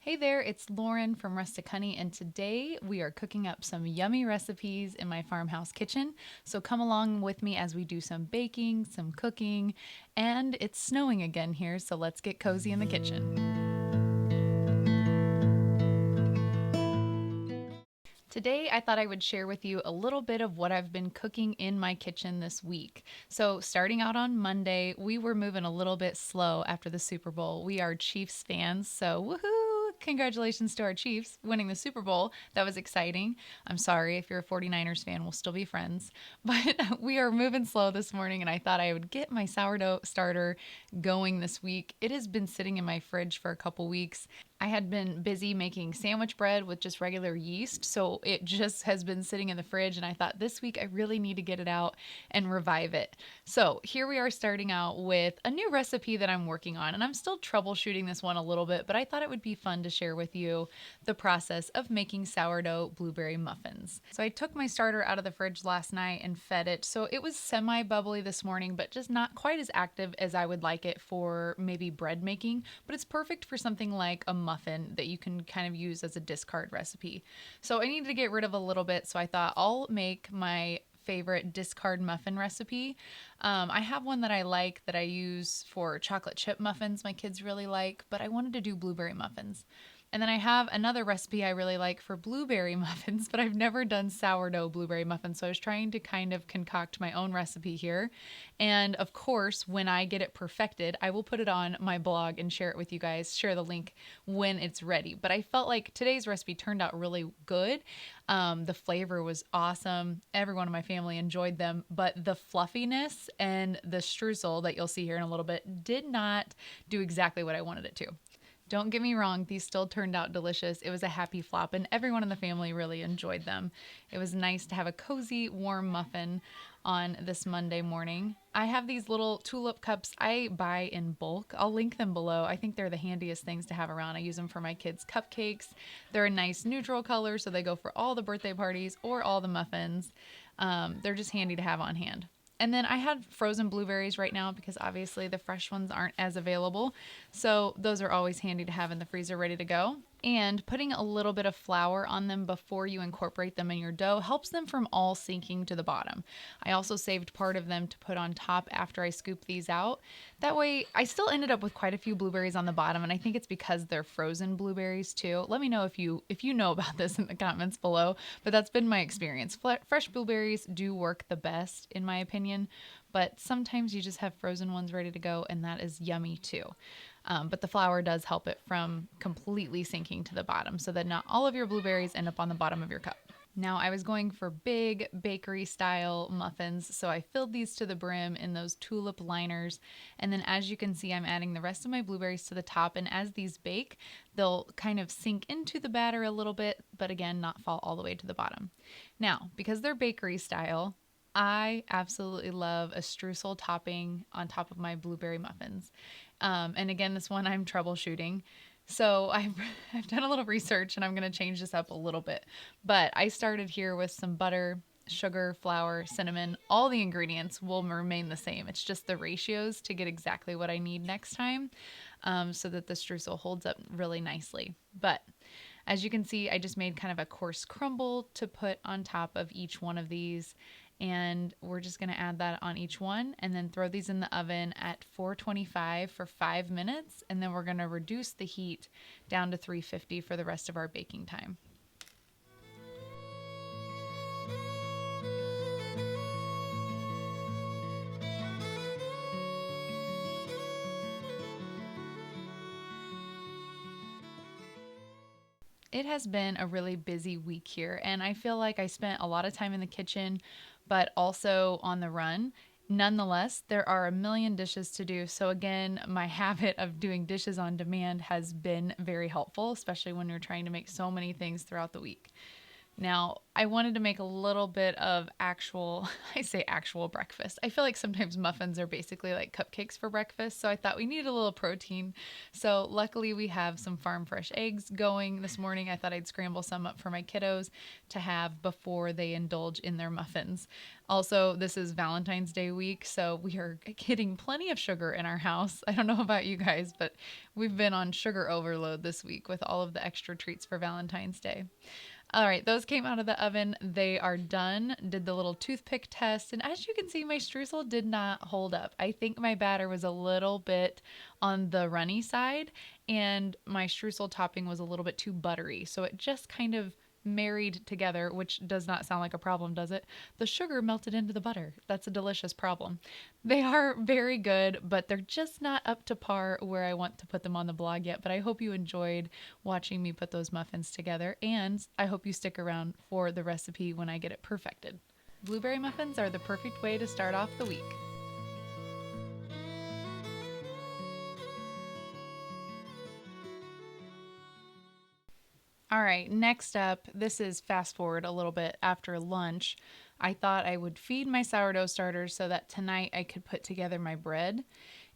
Hey there, it's Lauren from Rustic Honey, and today we are cooking up some yummy recipes in my farmhouse kitchen. So come along with me as we do some baking, some cooking, and it's snowing again here, so let's get cozy in the kitchen. Today, I thought I would share with you a little bit of what I've been cooking in my kitchen this week. So, starting out on Monday, we were moving a little bit slow after the Super Bowl. We are Chiefs fans, so woohoo! Congratulations to our Chiefs winning the Super Bowl. That was exciting. I'm sorry if you're a 49ers fan, we'll still be friends. But we are moving slow this morning, and I thought I would get my sourdough starter going this week. It has been sitting in my fridge for a couple weeks. I had been busy making sandwich bread with just regular yeast, so it just has been sitting in the fridge. And I thought this week I really need to get it out and revive it. So here we are starting out with a new recipe that I'm working on, and I'm still troubleshooting this one a little bit, but I thought it would be fun to share with you the process of making sourdough blueberry muffins. So I took my starter out of the fridge last night and fed it, so it was semi-bubbly this morning, but just not quite as active as I would like it for maybe bread making, but it's perfect for something like a muffin that you can kind of use as a discard recipe. So I needed to get rid of a little bit, so I thought I'll make my favorite discard muffin recipe. I have one that I like that I use for chocolate chip muffins my kids really like, but I wanted to do blueberry muffins. And then I have another recipe I really like for blueberry muffins, but I've never done sourdough blueberry muffins. So I was trying to kind of concoct my own recipe here. And of course, when I get it perfected, I will put it on my blog and share it with you guys, share the link when it's ready. But I felt like today's recipe turned out really good. The flavor was awesome. Everyone in my family enjoyed them, but the fluffiness and the streusel that you'll see here in a little bit did not do exactly what I wanted it to. Don't get me wrong, these still turned out delicious. It was a happy flop, and everyone in the family really enjoyed them. It was nice to have a cozy, warm muffin on this Monday morning. I have these little tulip cups I buy in bulk. I'll link them below. I think they're the handiest things to have around. I use them for my kids' cupcakes. They're a nice neutral color, so they go for all the birthday parties or all the muffins. They're just handy to have on hand. And then I had frozen blueberries right now because obviously the fresh ones aren't as available. So those are always handy to have in the freezer ready to go. And putting a little bit of flour on them before you incorporate them in your dough helps them from all sinking to the bottom. I also saved part of them to put on top after I scoop these out. That way, I still ended up with quite a few blueberries on the bottom, and I think it's because they're frozen blueberries too. Let me know if you know about this in the comments below, but that's been my experience. Fresh blueberries do work the best in my opinion, but sometimes you just have frozen ones ready to go, and that is yummy too. But the flour does help it from completely sinking to the bottom so that not all of your blueberries end up on the bottom of your cup. Now, I was going for big bakery style muffins, so I filled these to the brim in those tulip liners. And then, as you can see, I'm adding the rest of my blueberries to the top. And as these bake, they'll kind of sink into the batter a little bit, but again, not fall all the way to the bottom. Now, because they're bakery style, I absolutely love a streusel topping on top of my blueberry muffins. And again, this one I'm troubleshooting. So I've done a little research and I'm going to change this up a little bit. But I started here with some butter, sugar, flour, cinnamon. All the ingredients will remain the same. It's just the ratios to get exactly what I need next time, so that the streusel holds up really nicely. But as you can see, I just made kind of a coarse crumble to put on top of each one of these. And we're just going to add that on each one and then throw these in the oven at 425 for 5 minutes. And then we're going to reduce the heat down to 350 for the rest of our baking time. It has been a really busy week here, and I feel like I spent a lot of time in the kitchen, but also on the run. Nonetheless, there are a million dishes to do. So, again, my habit of doing dishes on demand has been very helpful, especially when you're trying to make so many things throughout the week. Now, I wanted to make a little bit of actual, I say actual breakfast. I feel like sometimes muffins are basically like cupcakes for breakfast, so I thought we needed a little protein. So, luckily, we have some farm fresh eggs going this morning. I thought I'd scramble some up for my kiddos to have before they indulge in their muffins. Also, this is Valentine's Day week, so we are getting plenty of sugar in our house. I don't know about you guys, but we've been on sugar overload this week with all of the extra treats for Valentine's Day. All right, those came out of the oven. They are done. Did the little toothpick test. And as you can see, my streusel did not hold up. I think my batter was a little bit on the runny side, and my streusel topping was a little bit too buttery. So it just kind of married together, which does not sound like a problem, does it? The sugar melted into the butter. That's a delicious problem. They are very good, but they're just not up to par where I want to put them on the blog yet. But I hope you enjoyed watching me put those muffins together, and I hope you stick around for the recipe when I get it perfected. Blueberry muffins are the perfect way to start off the week. All right, next up, this is fast forward a little bit after lunch. I thought I would feed my sourdough starters so that tonight I could put together my bread,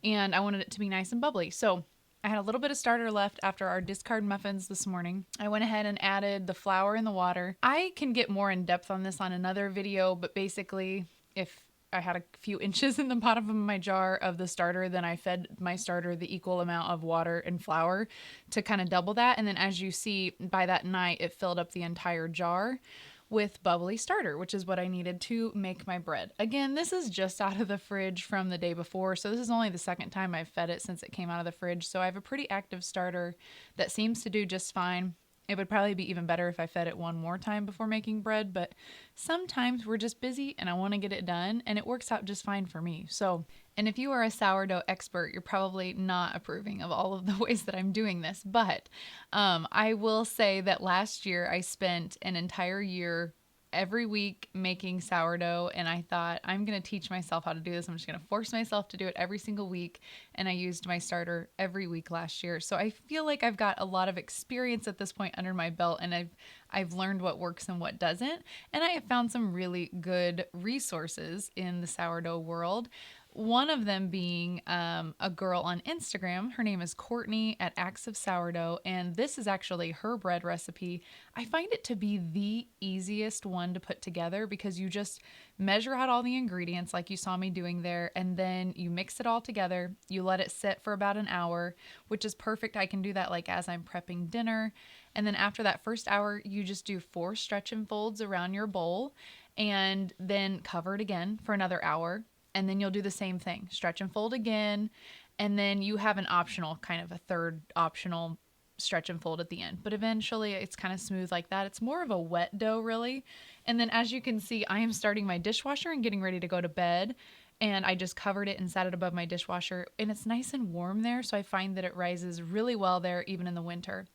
and I wanted it to be nice and bubbly. So I had a little bit of starter left after our discard muffins this morning. I went ahead and added the flour and the water. I can get more in depth on this on another video, but basically, if I had a few inches in the bottom of my jar of the starter, then I fed my starter the equal amount of water and flour to kind of double that. And then as you see, by that night, it filled up the entire jar with bubbly starter, which is what I needed to make my bread. Again, this is just out of the fridge from the day before, so this is only the second time I've fed it since it came out of the fridge. So I have a pretty active starter that seems to do just fine. It would probably be even better if I fed it one more time before making bread, but sometimes we're just busy and I want to get it done, and it works out just fine for me. So, and if you are a sourdough expert, you're probably not approving of all of the ways that I'm doing this, but I will say that last year I spent an entire year every week making sourdough, and I thought, I'm going to teach myself how to do this. I'm just going to force myself to do it every single week, and I used my starter every week last year. So I feel like I've got a lot of experience at this point under my belt, and I've learned what works and what doesn't, and I have found some really good resources in the sourdough world. One of them being a girl on Instagram. Her name is Courtney at Acts of Sourdough, and this is actually her bread recipe. I find it to be the easiest one to put together because you just measure out all the ingredients like you saw me doing there, and then you mix it all together. You let it sit for about an hour, which is perfect. I can do that like as I'm prepping dinner. And then after that first hour, you just do 4 stretch and folds around your bowl and then cover it again for another hour. And then you'll do the same thing, stretch and fold again, and then you have an optional, kind of a third optional stretch and fold at the end. But eventually it's kind of smooth like that. It's more of a wet dough, really. And then as you can see, I am starting my dishwasher and getting ready to go to bed. And I just covered it and set it above my dishwasher. And it's nice and warm there, so I find that it rises really well there, even in the winter.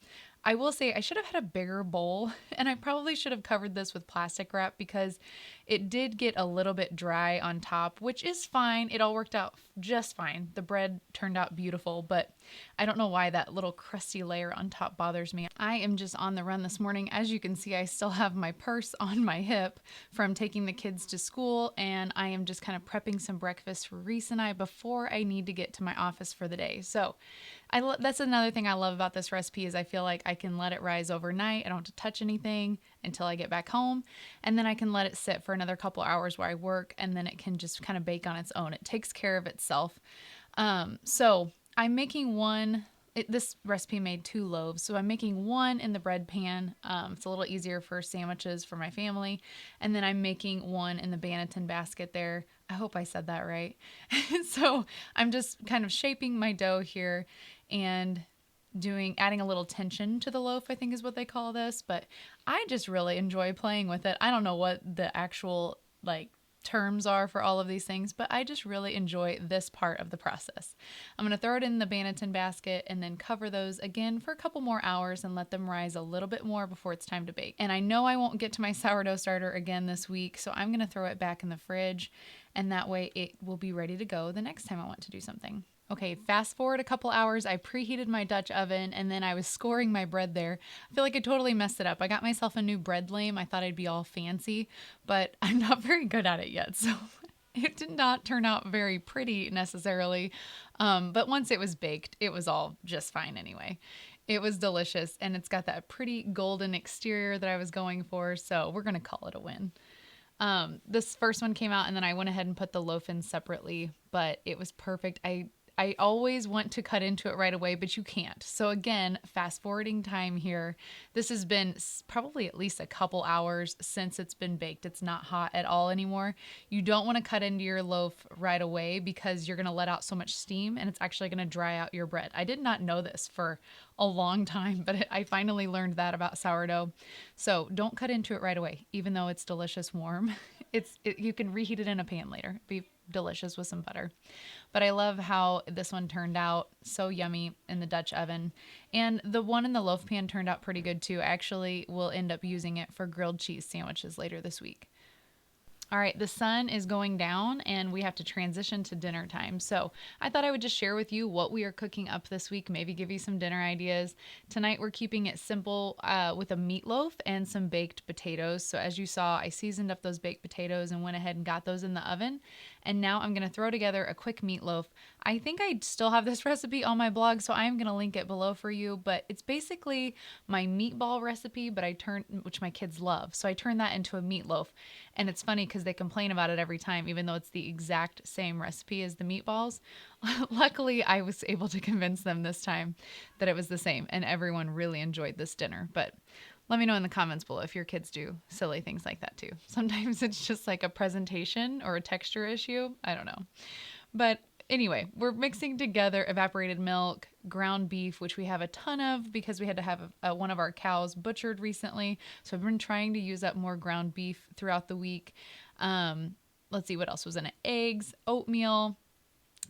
I will say I should have had a bigger bowl, and I probably should have covered this with plastic wrap because it did get a little bit dry on top, which is fine. It all worked out just fine. The bread turned out beautiful, but I don't know why that little crusty layer on top bothers me. I am just on the run this morning. As you can see, I still have my purse on my hip from taking the kids to school, and I am just kind of prepping some breakfast for Reese and I before I need to get to my office for the day. So that's another thing I love about this recipe is I feel like I can let it rise overnight. I don't have to touch anything until I get back home, and then I can let it sit for another couple hours where I work, and then it can just kind of bake on its own. It takes care of itself. So I'm making this recipe made 2 loaves, so I'm making one in the bread pan. It's a little easier for sandwiches for my family, and then I'm making one in the Banneton basket there. I hope I said that right. So I'm just kind of shaping my dough here and adding a little tension to the loaf, I think is what they call this, but I just really enjoy playing with it. I don't know what the actual terms are for all of these things, but I just really enjoy this part of the process. I'm going to throw it in the Banneton basket and then cover those again for a couple more hours and let them rise a little bit more before it's time to bake. And I know I won't get to my sourdough starter again this week, so I'm going to throw it back in the fridge, and that way it will be ready to go the next time I want to do something. Okay, fast forward a couple hours. I preheated my Dutch oven and then I was scoring my bread there. I feel like I totally messed it up. I got myself a new bread lame. I thought I'd be all fancy, but I'm not very good at it yet. So it did not turn out very pretty necessarily. But once it was baked, it was all just fine anyway. It was delicious and it's got that pretty golden exterior that I was going for. So we're going to call it a win. This first one came out and then I went ahead and put the loaf in separately, but it was perfect. I always want to cut into it right away, but you can't. So again, fast forwarding time here. This has been probably at least a couple hours since it's been baked. It's not hot at all anymore. You don't want to cut into your loaf right away because you're going to let out so much steam and it's actually going to dry out your bread. I did not know this for a long time, but I finally learned that about sourdough. So don't cut into it right away, even though it's delicious warm. You can reheat it in a pan later. Be delicious with some butter. But I love how this one turned out so yummy in the Dutch oven. And the one in the loaf pan turned out pretty good too. I actually will end up using it for grilled cheese sandwiches later this week. All right, the sun is going down and we have to transition to dinner time. So I thought I would just share with you what we are cooking up this week, maybe give you some dinner ideas. Tonight we're keeping it simple with a meatloaf and some baked potatoes. So as you saw, I seasoned up those baked potatoes and went ahead and got those in the oven. And now I'm going to throw together a quick meatloaf. I think I still have this recipe on my blog, so I am going to link it below for you. But it's basically my meatball recipe, but which my kids love. So I turned that into a meatloaf. And it's funny because they complain about it every time, even though it's the exact same recipe as the meatballs. Luckily, I was able to convince them this time that it was the same, and everyone really enjoyed this dinner. But let me know in the comments below if your kids do silly things like that too. Sometimes it's just like a presentation or a texture issue. I don't know. But anyway, we're mixing together evaporated milk, ground beef, which we have a ton of because we had to have one of our cows butchered recently. So I've been trying to use up more ground beef throughout the week. Let's see what else was in it. Eggs, oatmeal,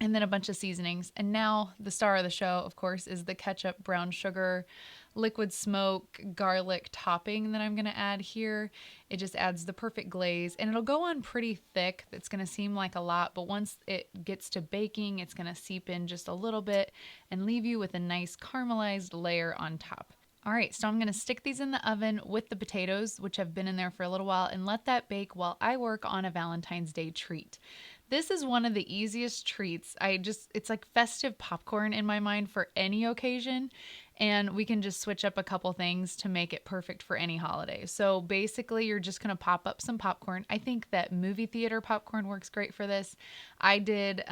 and then a bunch of seasonings. And now the star of the show, of course, is the ketchup, brown sugar, liquid smoke, garlic topping that I'm going to add here. It just adds the perfect glaze and it'll go on pretty thick. It's going to seem like a lot, but once it gets to baking, it's going to seep in just a little bit and leave you with a nice caramelized layer on top. All right, so I'm going to stick these in the oven with the potatoes, which have been in there for a little while, and let that bake while I work on a Valentine's Day treat. This is one of the easiest treats. It's like festive popcorn in my mind for any occasion, and we can just switch up a couple things to make it perfect for any holiday. So basically, you're just going to pop up some popcorn. I think that movie theater popcorn works great for this. I did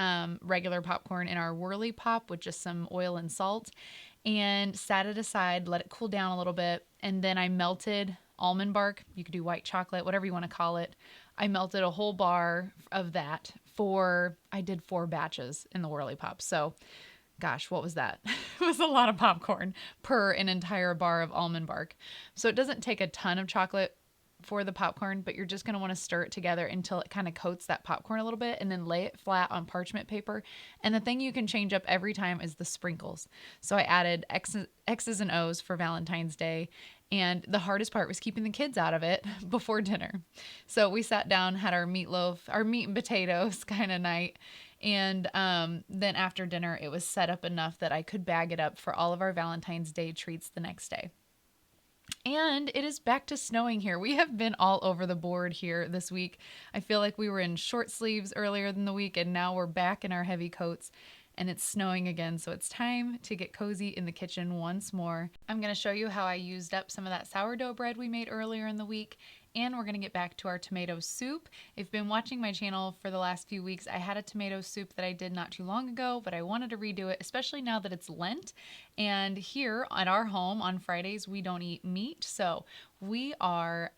regular popcorn in our Whirly Pop with just some oil and salt and sat it aside, let it cool down a little bit, and then I melted almond bark. You could do white chocolate, whatever you want to call it. I melted a whole bar of that I did 4 batches in the Whirly Pop. So gosh, what was that? It was a lot of popcorn per an entire bar of almond bark. So it doesn't take a ton of chocolate for the popcorn, but you're just going to want to stir it together until it kind of coats that popcorn a little bit and then lay it flat on parchment paper. And the thing you can change up every time is the sprinkles. So I added X's and O's for Valentine's Day. And the hardest part was keeping the kids out of it before dinner. So we sat down, had our meatloaf, our meat and potatoes kind of night. And then after dinner, it was set up enough that I could bag it up for all of our Valentine's Day treats the next day. And it is back to snowing here. We have been all over the board here this week. I feel like we were in short sleeves earlier in the week, and now we're back in our heavy coats. And it's snowing again, so it's time to get cozy in the kitchen once more. I'm going to show you how I used up some of that sourdough bread we made earlier in the week, and we're going to get back to our tomato soup. If you've been watching my channel for the last few weeks, I had a tomato soup that I did not too long ago, but I wanted to redo it, especially now that it's Lent. And here at our home on Fridays, we don't eat meat, so we are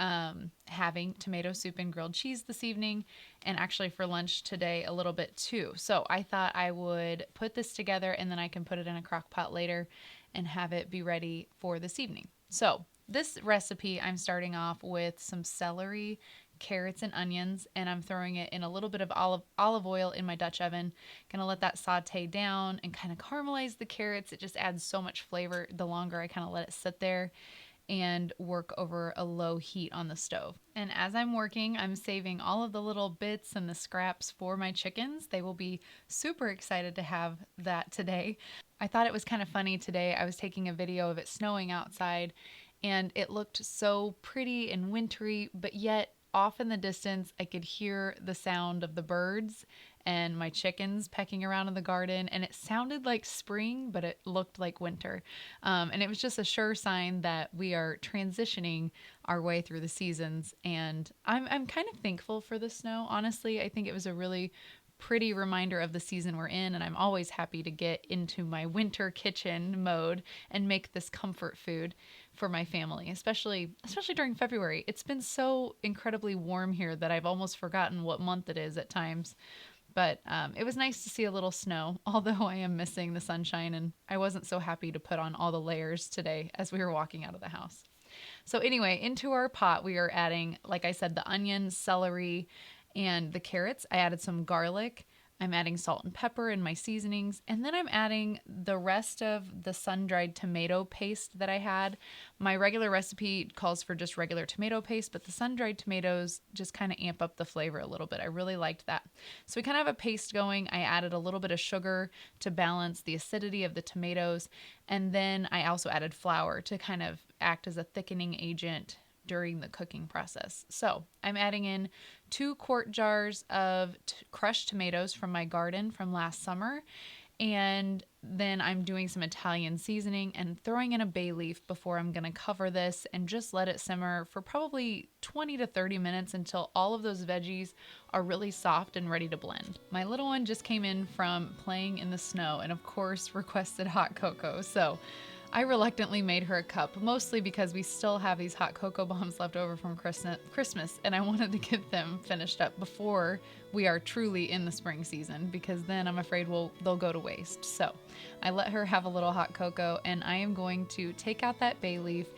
having tomato soup and grilled cheese this evening, and actually for lunch today a little bit too. So I thought I would put this together and then I can put it in a crock pot later and have it be ready for this evening. So this recipe, I'm starting off with some celery, carrots, and onions, and I'm throwing it in a little bit of olive oil in my Dutch oven. Gonna let that saute down and kind of caramelize the carrots. It just adds so much flavor the longer I kind of let it sit there. and work over a low heat on the stove. And as I'm working, I'm saving all of the little bits and the scraps for my chickens. They will be super excited to have that today. I thought it was kind of funny today. I was taking a video of it snowing outside, and it looked so pretty and wintry, but yet off in the distance, I could hear the sound of the birds and my chickens pecking around in the garden, and it sounded like spring, but it looked like winter. And it was just a sure sign that we are transitioning our way through the seasons. And I'm kind of thankful for the snow. Honestly, I think it was a really pretty reminder of the season we're in, and I'm always happy to get into my winter kitchen mode and make this comfort food for my family, especially during February. It's been so incredibly warm here that I've almost forgotten what month it is at times. But it was nice to see a little snow, although I am missing the sunshine, and I wasn't so happy to put on all the layers today as we were walking out of the house. So anyway, into our pot, we are adding, like I said, the onion, celery, and the carrots. I added some garlic. I'm adding salt and pepper in my seasonings, and then I'm adding the rest of the sun-dried tomato paste that I had. My regular recipe calls for just regular tomato paste, but the sun-dried tomatoes just kind of amp up the flavor a little bit. I really liked that. So we kind of have a paste going. I added a little bit of sugar to balance the acidity of the tomatoes, and then I also added flour to kind of act as a thickening agent during the cooking process. So I'm adding in 2 quart jars of crushed tomatoes from my garden from last summer. And then I'm doing some Italian seasoning and throwing in a bay leaf before I'm going to cover this and just let it simmer for probably 20 to 30 minutes until all of those veggies are really soft and ready to blend. My little one just came in from playing in the snow and of course requested hot cocoa. So I reluctantly made her a cup, mostly because we still have these hot cocoa bombs left over from Christmas, and I wanted to get them finished up before we are truly in the spring season, because then I'm afraid they'll go to waste. So I let her have a little hot cocoa, and I am going to take out that bay leaf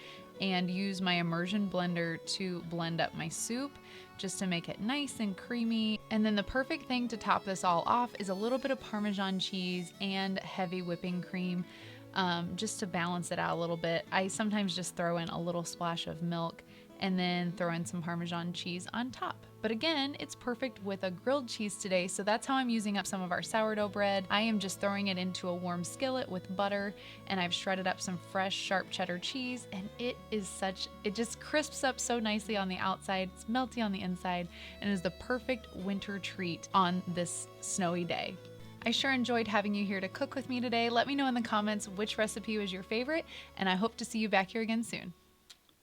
and use my immersion blender to blend up my soup just to make it nice and creamy. And then the perfect thing to top this all off is a little bit of Parmesan cheese and heavy whipping cream. Just to balance it out a little bit. I sometimes just throw in a little splash of milk and then throw in some Parmesan cheese on top. But again, it's perfect with a grilled cheese today, so that's how I'm using up some of our sourdough bread. I am just throwing it into a warm skillet with butter, and I've shredded up some fresh sharp cheddar cheese, and it just crisps up so nicely on the outside, it's melty on the inside, and is the perfect winter treat on this snowy day. I sure enjoyed having you here to cook with me today. Let me know in the comments which recipe was your favorite, and I hope to see you back here again soon.